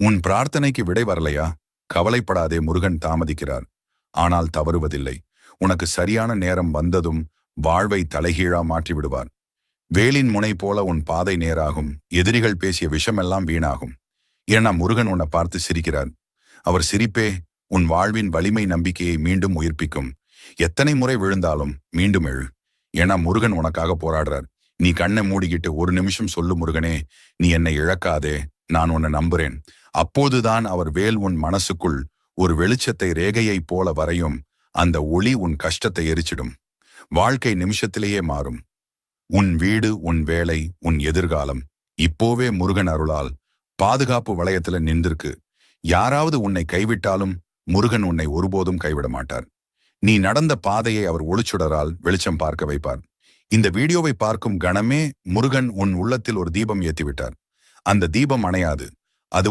உன் பிரார்த்தனைக்கு விடை வரலையா? கவலைப்படாதே, முருகன் தாமதிக்கிறார். ஆனால் தவறுவதில்லை. உனக்கு சரியான நேரம் வந்ததும் வாழ்வை தலைகீழா மாற்றி விடுவார். வேலின் முனை போல உன் பாதை நேராகும். எதிரிகள் பேசிய விஷமெல்லாம் வீணாகும். ஏன்னா முருகன் உன்னை பார்த்து சிரிக்கிறார். அவர் சிரிப்பே உன் வாழ்வின் வலிமை நம்பிக்கையை மீண்டும் உயிர்ப்பிக்கும். எத்தனை முறை விழுந்தாலும் மீண்டும் எழு. ஏன்னா முருகன் உனக்காக போராடுறார். நீ கண்ணை மூடிக்கிட்டு ஒரு நிமிஷம் சொல்லு, முருகனே, நீ என்னை இழக்காதே, நான் உன்னை நம்புறேன். அப்போதுதான் அவர் வேல் உன் மனசுக்குள் ஒரு வெளிச்சத்தை ரேகையைப் போல வரையும். அந்த ஒளி உன் கஷ்டத்தை எரிச்சிடும். வாழ்க்கை நிமிஷத்திலேயே மாறும். உன் வீடு, உன் வேலை, உன் எதிர்காலம் இப்போவே முருகன் அருளால் பாதுகாப்பு வளையத்துல நின்றிருக்கு. யாராவது உன்னை கைவிட்டாலும் முருகன் உன்னை ஒருபோதும் கைவிட மாட்டார். நீ நடந்த பாதையை அவர் ஒளிச்சுடரால் வெளிச்சம் பார்க்க வைப்பார். இந்த வீடியோவை பார்க்கும் கணமே முருகன் உன் உள்ளத்தில் ஒரு தீபம் ஏற்றிவிட்டார். அந்த தீபம் அணையாது. அது